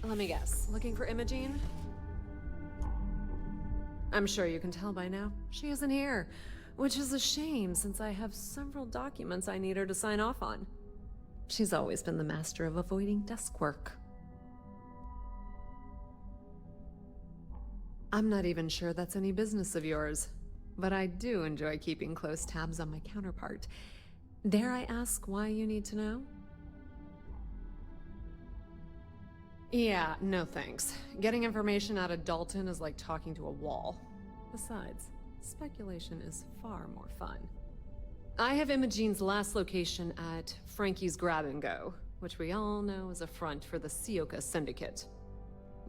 Let me guess. Looking for Imogene? I'm sure you can tell by now. She isn't here. Which is a shame, since I have several documents I need her to sign off on. She's always been the master of avoiding desk work. I'm not even sure that's any business of yours, but I do enjoy keeping close tabs on my counterpart. Dare I ask why you need to know? Yeah, no thanks. Getting information out of Dalton is like talking to a wall. Besides, speculation is far more fun. I have Imogene's last location at Frankie's Grab and Go, which we all know is a front for the Sioka Syndicate.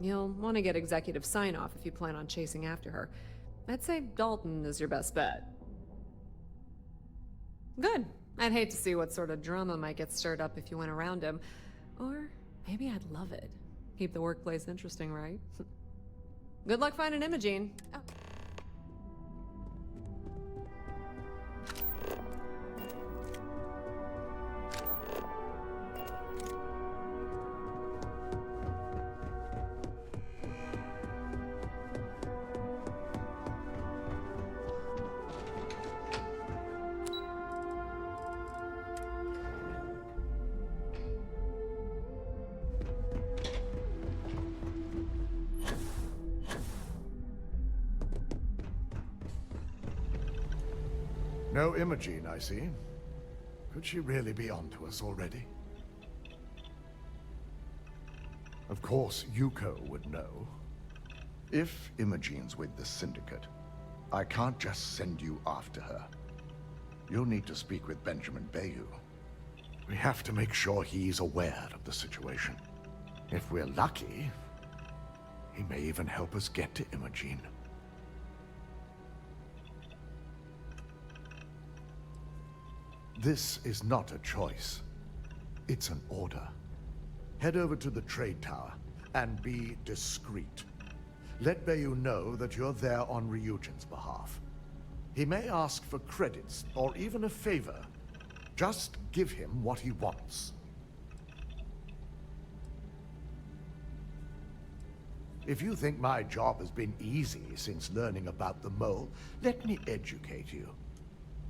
You'll want to get executive sign-off if you plan on chasing after her. I'd say Dalton is your best bet. Good. I'd hate to see what sort of drama might get stirred up if you went around him. Or maybe I'd love it. Keep the workplace interesting, right? Good luck finding Imogene. Oh. No Imogene, I see. Could she really be onto us already? Of course, Yuko would know. If Imogene's with the Syndicate, I can't just send you after her. You'll need to speak with Benjamin Bayou. We have to make sure he's aware of the situation. If we're lucky, he may even help us get to Imogene. This is not a choice. It's an order. Head over to the trade tower and be discreet. Let Bayou know that you're there on Ryujin's behalf. He may ask for credits or even a favor. Just give him what he wants. If you think my job has been easy since learning about the mole, let me educate you.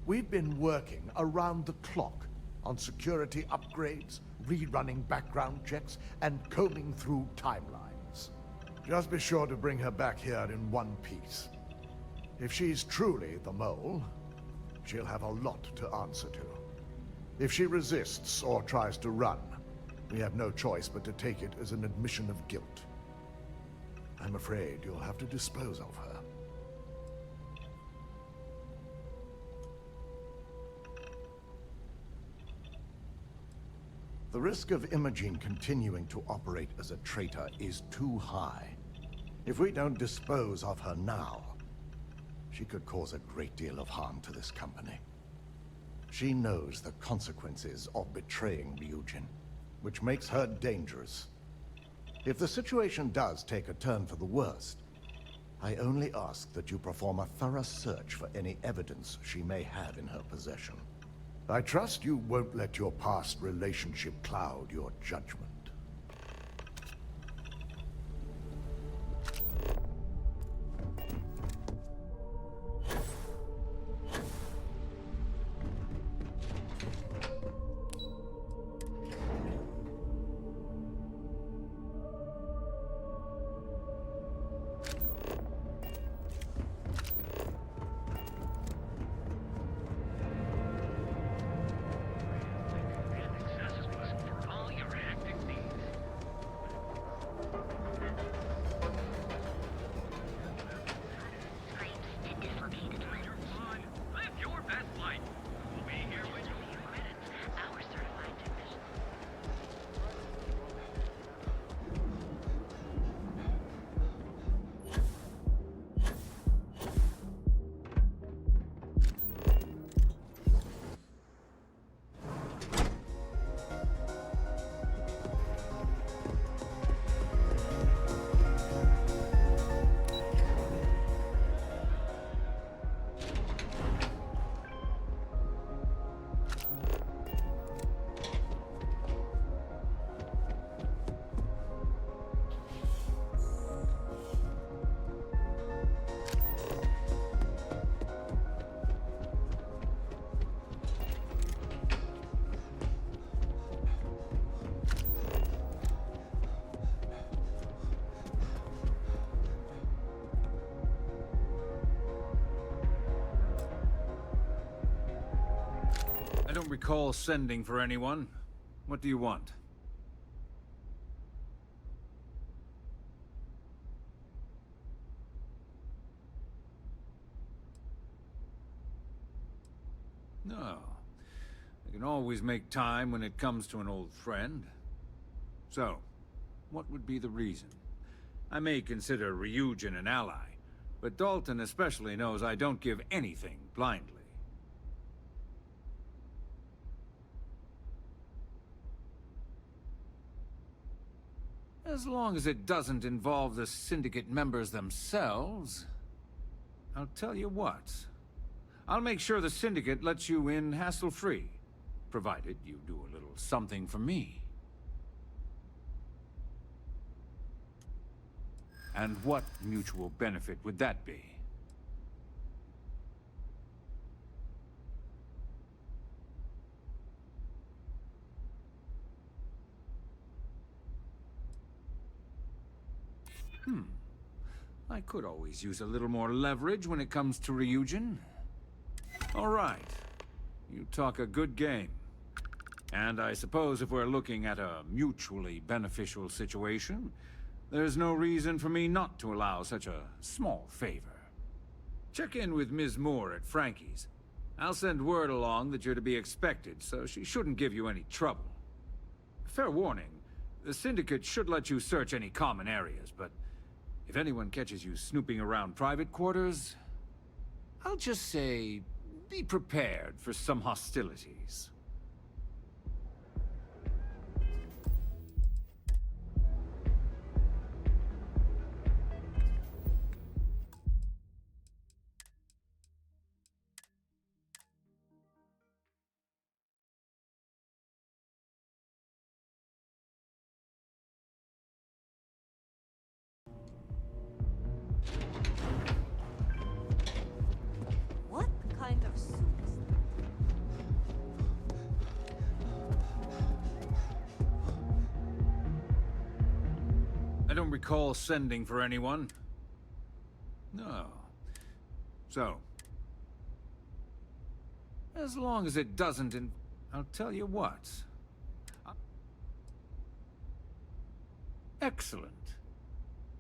We've been working around the clock on security upgrades, rerunning background checks, and combing through timelines. Just be sure to bring her back here in one piece. If she's truly the mole, she'll have a lot to answer to. If she resists or tries to run, we have no choice but to take it as an admission of guilt. I'm afraid you'll have to dispose of her. The risk of Imogene continuing to operate as a traitor is too high. If we don't dispose of her now, she could cause a great deal of harm to this company. She knows the consequences of betraying Ryujin, which makes her dangerous. If the situation does take a turn for the worst, I only ask that you perform a thorough search for any evidence she may have in her possession. I trust you won't let your past relationship cloud your judgment. don't recall sending for anyone. What do you want? No. I can always make time when it comes to an old friend. So, what would be the reason? I may consider Ryujin an ally, but Dalton especially knows I don't give anything blindly. As long as it doesn't involve the Syndicate members themselves, I'll tell you what. I'll make sure the Syndicate lets you in hassle-free, provided you do a little something for me. And what mutual benefit would that be? I could always use a little more leverage when it comes to Ryujin. All right. You talk a good game. And I suppose if we're looking at a mutually beneficial situation, there's no reason for me not to allow such a small favor. Check in with Ms. Moore at Frankie's. I'll send word along that you're to be expected, so she shouldn't give you any trouble. Fair warning, the Syndicate should let you search any common areas, but if anyone catches you snooping around private quarters, I'll just say, be prepared for some hostilities. What kind of soup is I don't recall sending for anyone. No. So, as long as it doesn't I'll tell you what. Excellent.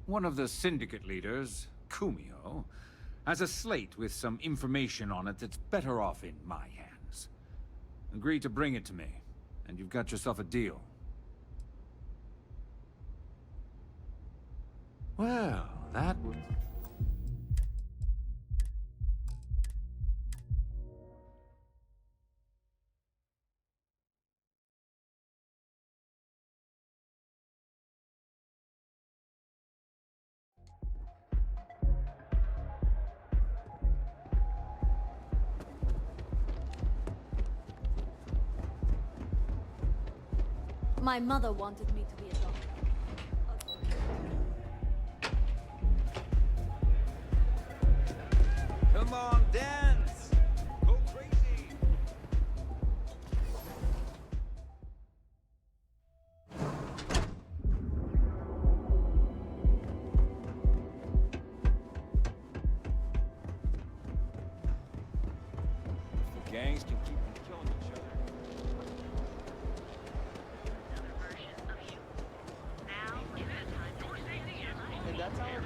One of the Syndicate leaders, Kumio, has a slate with some information on it that's better off in my hands. Agree to bring it to me, and you've got yourself a deal. Well, that would... My mother wanted me to be a doctor. Come on, dance! Go crazy! The gangs can keep on killing each other. And that's how it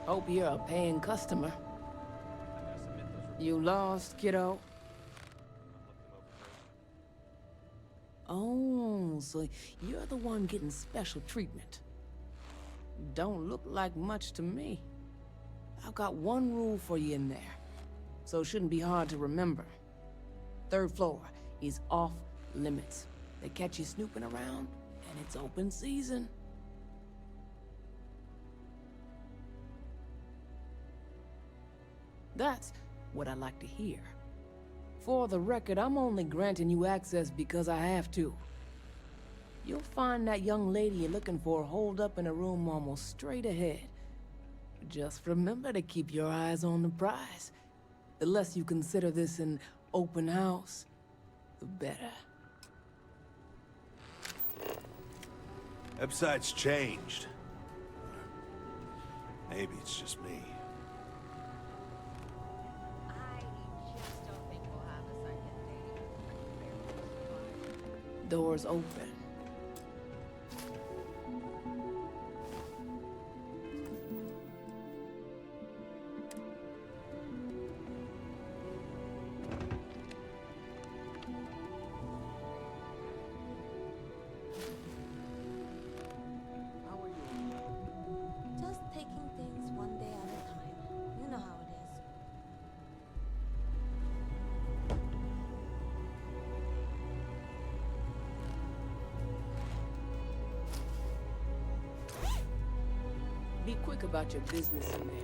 Hope you're a paying customer. You lost, kiddo? Oh, so you're the one getting special treatment. Don't look like much to me. I've got one rule for you in there, so it shouldn't be hard to remember. Third floor is off limits. They catch you snooping around, and it's open season. That's what I like to hear. For the record, I'm only granting you access because I have to. You'll find that young lady you're looking for holed up in a room almost straight ahead. Just remember to keep your eyes on the prize. The less you consider this an open house, the better. Website's changed. Maybe it's just me. I just don't think we'll have a second date. Doors open. Just taking things one day at a time. You know how it is. Be quick about your business in there.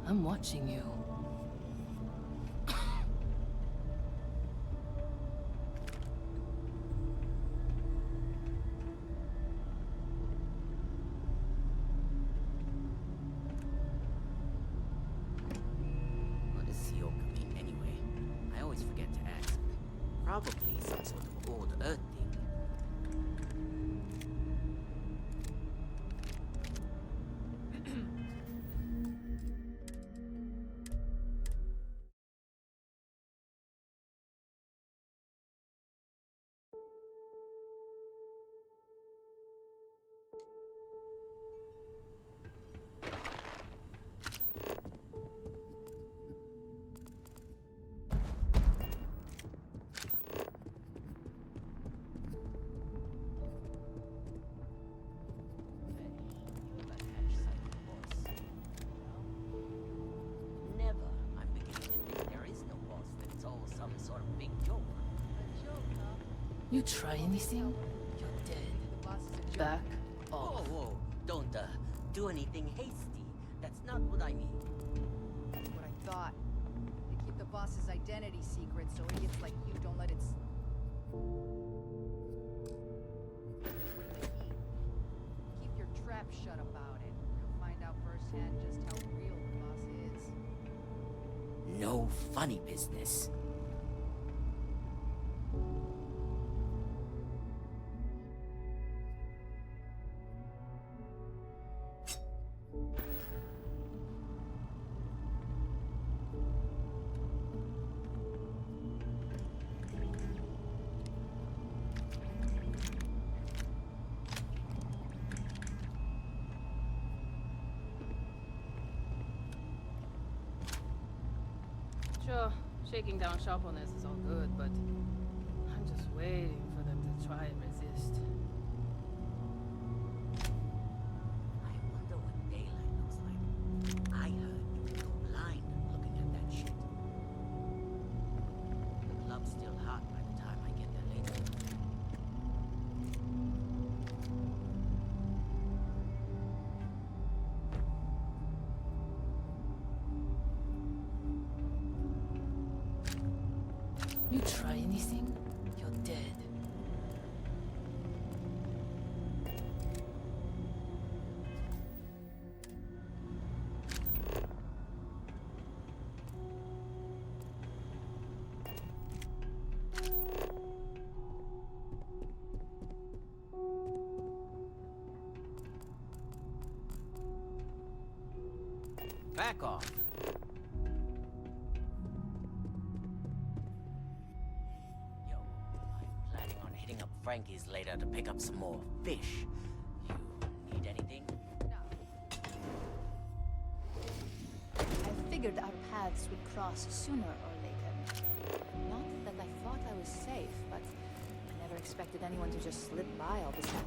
I'm watching you. What does Sioka mean anyway? I always forget to ask. Probably some sort of old Earth thing. Never. I'm beginning to think there is no boss, that it's all some sort of big joke. A joke, huh? You try anything, you're dead. The boss is a joke. Back Whoa, off. whoa, don't do anything hasty. That's not what I mean. That's what I thought. They keep the boss's identity secret, so idiots like you don't let it bring the heat. Keep your trap shut about it. You'll find out firsthand just how real the boss is. No funny business. Sure, shaking down sharpness is all good, but I'm just waiting for them to try and resist. I wonder what daylight looks like. I heard you would go blind looking at that shit. The club's still hot by the time I get there later. You try anything, you're dead. Back off. Yo, Frankie's later to pick up some more fish. You need anything? I figured our paths would cross sooner or later. Not that I thought I was safe, but I never expected anyone to just slip by all this time.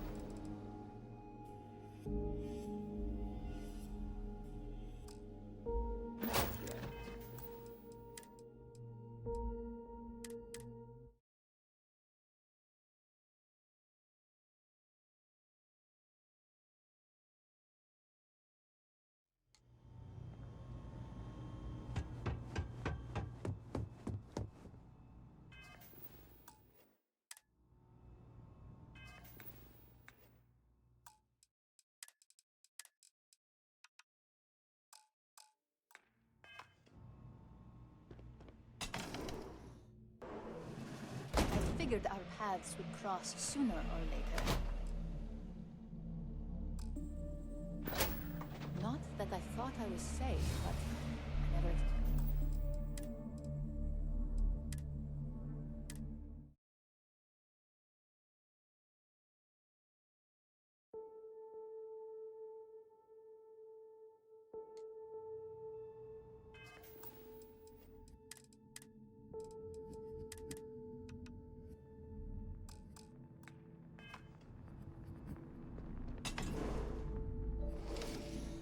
I figured our paths would cross sooner or later. Not that I thought I was safe, but I never...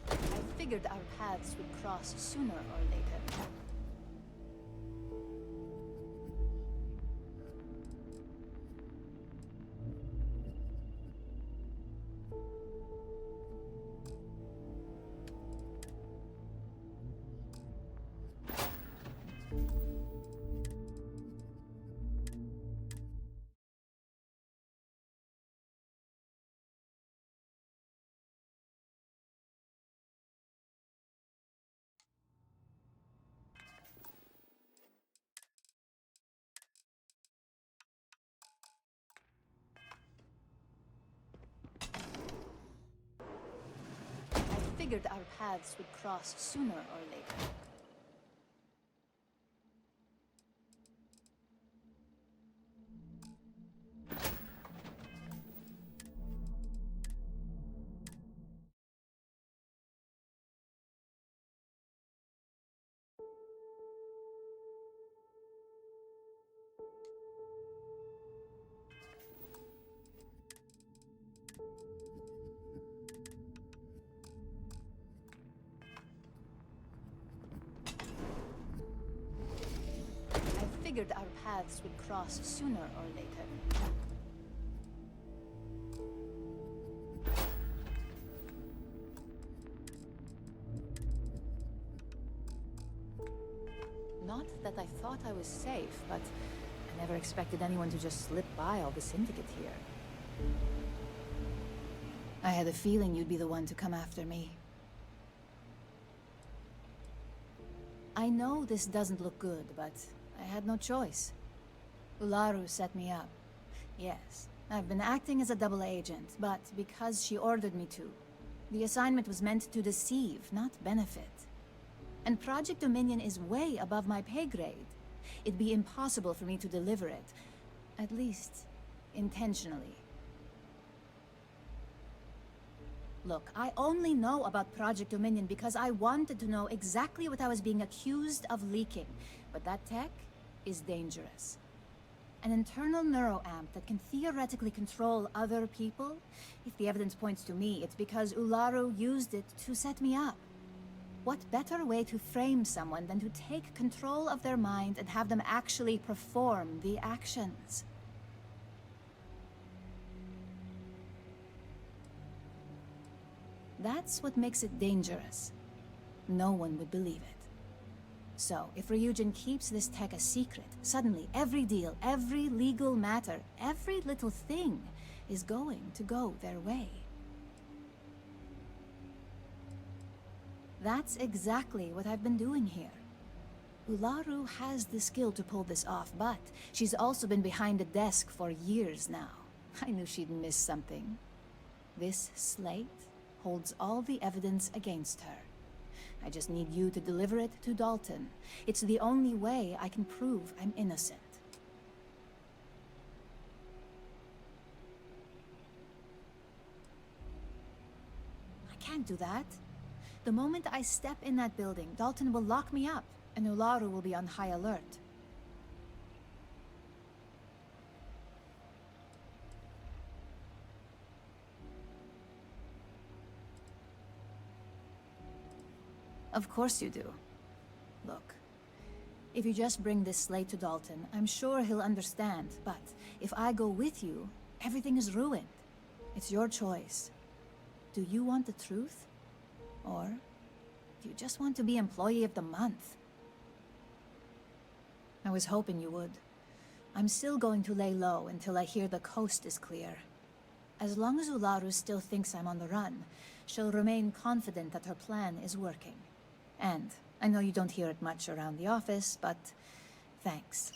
I figured our paths would cross sooner or later. I figured our paths would cross sooner or later. I figured our paths would cross sooner or later. Not that I thought I was safe, but I never expected anyone to just slip by all the syndicate here. I had a feeling you'd be the one to come after me. I know this doesn't look good, but I had no choice. Ularu set me up. Yes, I've been acting as a double agent, but because she ordered me to. The assignment was meant to deceive, not benefit. And Project Dominion is way above my pay grade. It'd be impossible for me to deliver it. At least, intentionally. Look, I only know about Project Dominion because I wanted to know exactly what I was being accused of leaking. But that tech is dangerous. An internal neuroamp that can theoretically control other people? If the evidence points to me, it's because Ularu used it to set me up. What better way to frame someone than to take control of their mind and have them actually perform the actions? That's what makes it dangerous. No one would believe it. So, if Ryujin keeps this tech a secret, suddenly every deal, every legal matter, every little thing is going to go their way. That's exactly what I've been doing here. Ularu has the skill to pull this off, but she's also been behind a desk for years now. I knew she'd miss something. This slate holds all the evidence against her. I just need you to deliver it to Dalton. It's the only way I can prove I'm innocent. can't do that. The moment I step in that building, Dalton will lock me up, and Ularu will be on high alert. Of course you do. Look, if you just bring this slate to Dalton, I'm sure he'll understand, but if I go with you, everything is ruined. It's your choice. Do you want the truth? Or do you just want to be Employee of the Month? I was hoping you would. I'm still going to lay low until I hear the coast is clear. As long as Ularu still thinks I'm on the run, she'll remain confident that her plan is working. And I know you don't hear it much around the office, but thanks.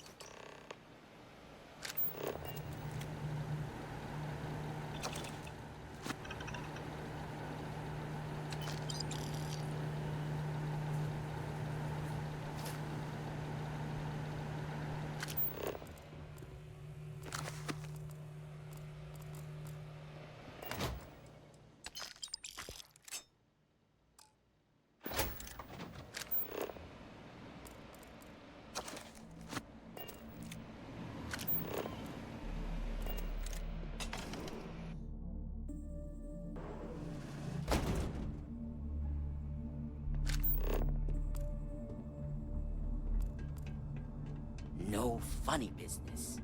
No funny business.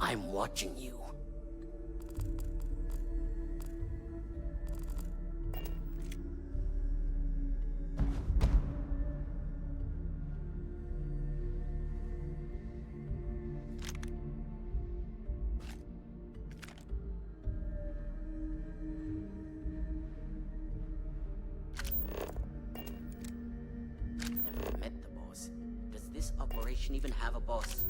I'm watching you. Never met the boss. Does this operation even have a boss?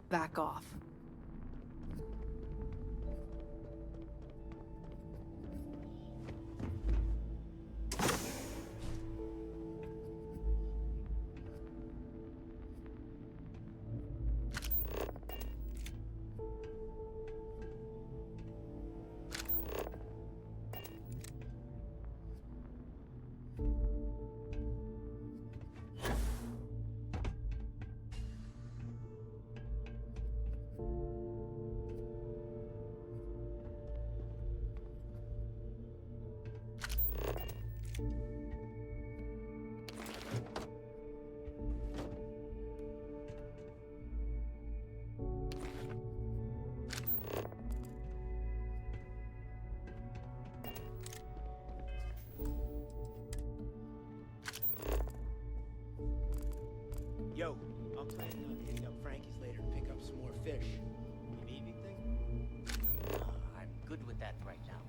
Back off. fish. You need anything? I'm good with that right now.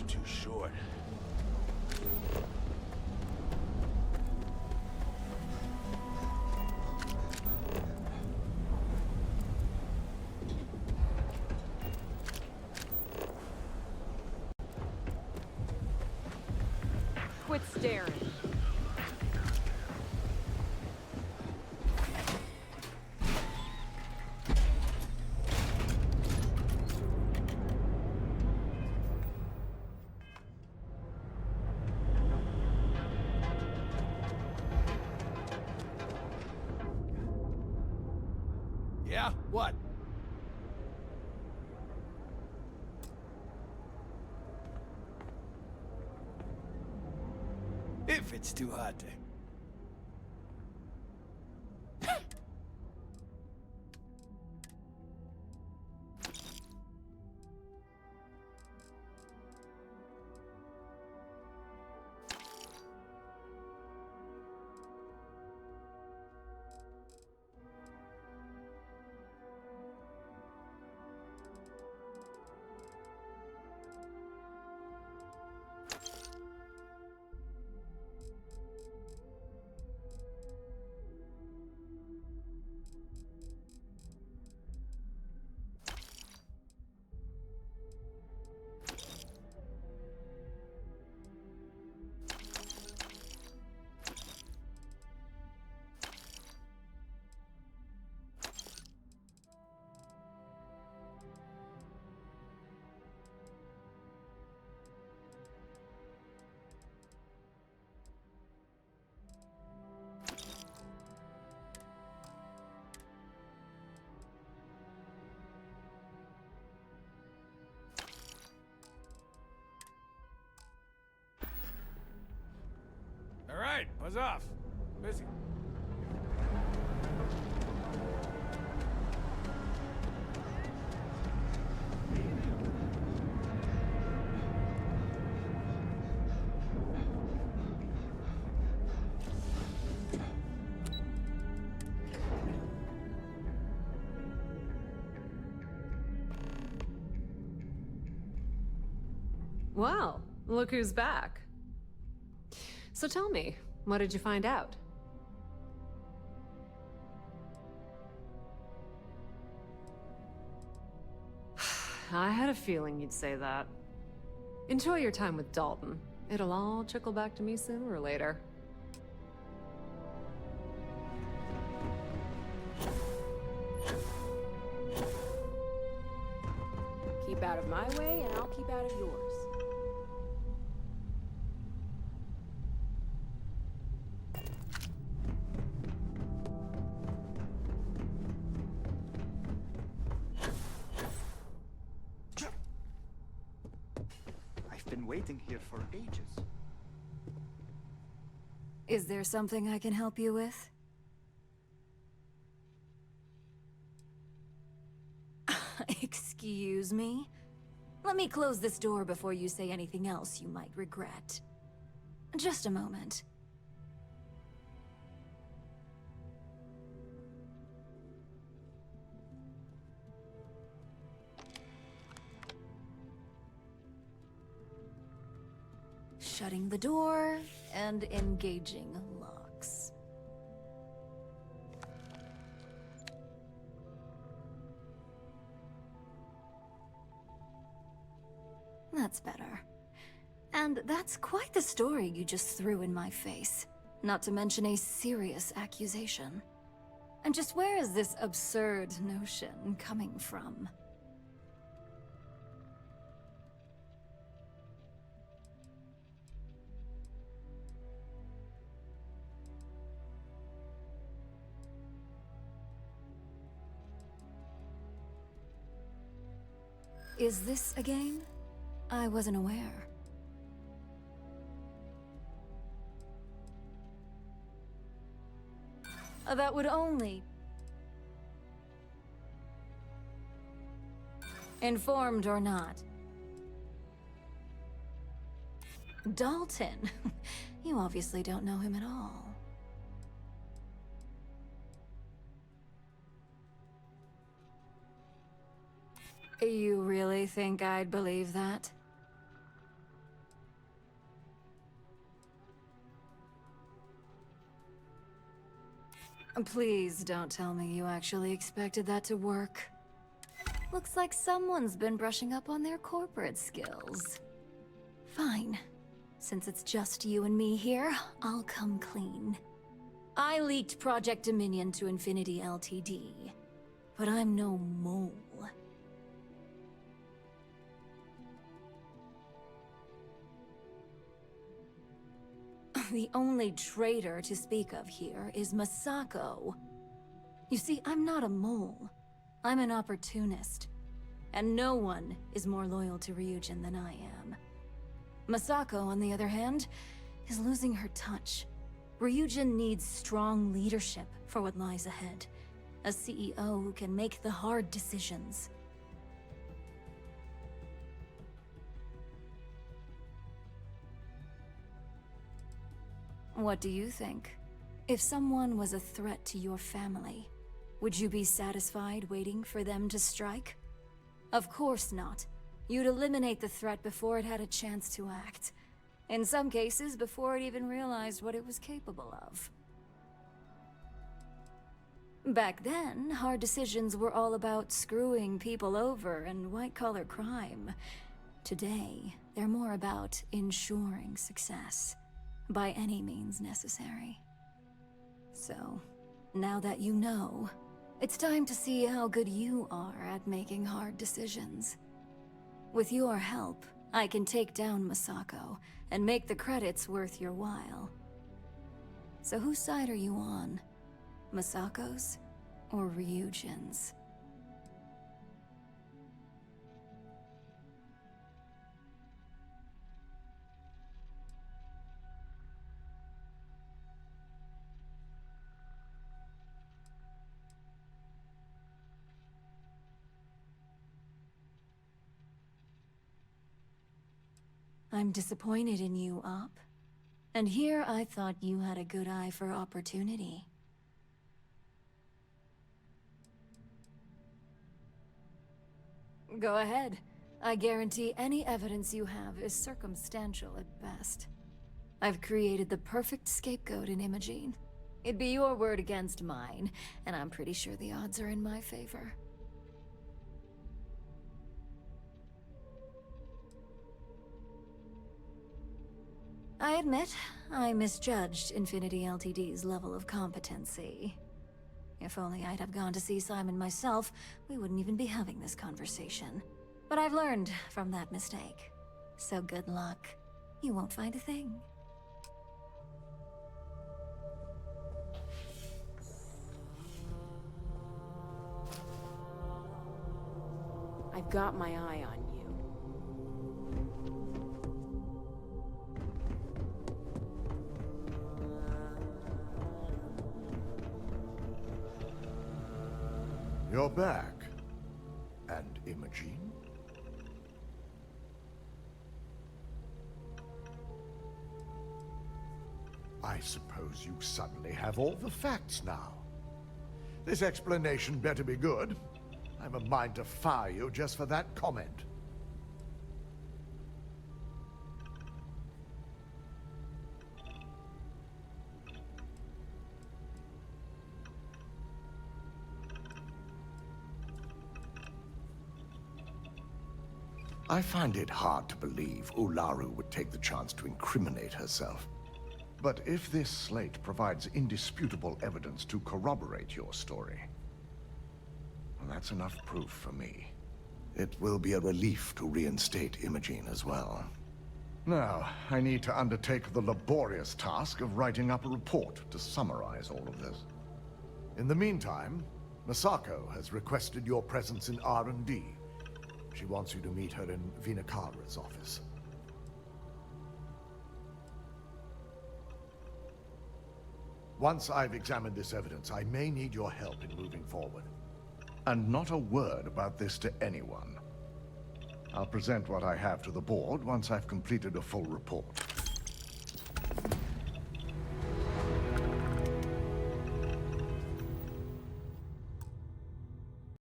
are too short. Quit staring. Yeah? What? If it's too hot to... All right, buzz off. Busy. Well, look who's back. So tell me, what did you find out? I had a feeling you'd say that. Enjoy your time with Dalton. It'll all trickle back to me sooner or later. Keep out of my way, and I'll keep out of yours. I've been waiting here for ages. Is there something I can help you with? Excuse me? Let me close this door before you say anything else you might regret. Just a moment. Shutting the door and engaging locks. That's better. And that's quite the story you just threw in my face. Not to mention a serious accusation. And just where is this absurd notion coming from? Is this a game? I wasn't aware. That would only... Informed or not. Dalton. You obviously don't know him at all. You really think I'd believe that? Please don't tell me you actually expected that to work. Looks like someone's been brushing up on their corporate skills. Fine. Since it's just you and me here, I'll come clean. I leaked Project Dominion to Infinity Ltd. But I'm no mole. The only traitor to speak of here is Masako. You see, I'm not a mole. I'm an opportunist. And no one is more loyal to Ryujin than I am. Masako, on the other hand, is losing her touch. Ryujin needs strong leadership for what lies ahead. A CEO who can make the hard decisions. What do you think? If someone was a threat to your family, would you be satisfied waiting for them to strike? Of course not. You'd eliminate the threat before it had a chance to act. In some cases, before it even realized what it was capable of. Back then, hard decisions were all about screwing people over and white-collar crime. Today, they're more about ensuring success. By any means necessary. So, now that you know, it's time to see how good you are at making hard decisions. With your help, I can take down Masako and make the credits worth your while. So whose side are you on? Masako's or Ryujin's? I'm disappointed in you, Op. And here I thought you had a good eye for opportunity. Go ahead. I guarantee any evidence you have is circumstantial at best. I've created the perfect scapegoat in Imogene. It'd be your word against mine, and I'm pretty sure the odds are in my favor. I admit, I misjudged Infinity Ltd's level of competency. If only I'd have gone to see Simon myself, we wouldn't even be having this conversation. But I've learned from that mistake. So good luck. You won't find a thing. I've got my eye on you. You're back. And Imogene? I suppose you suddenly have all the facts now. This explanation better be good. I'm a mind to fire you just for that comment. I find it hard to believe Ularu would take the chance to incriminate herself. But if this slate provides indisputable evidence to corroborate your story, well, that's enough proof for me. It will be a relief to reinstate Imogene as well. Now, I need to undertake the laborious task of writing up a report to summarize all of this. In the meantime, Masako has requested your presence in R&D. She wants you to meet her in Vinakara's office. Once I've examined this evidence, I may need your help in moving forward. And not a word about this to anyone. I'll present what I have to the board once I've completed a full report.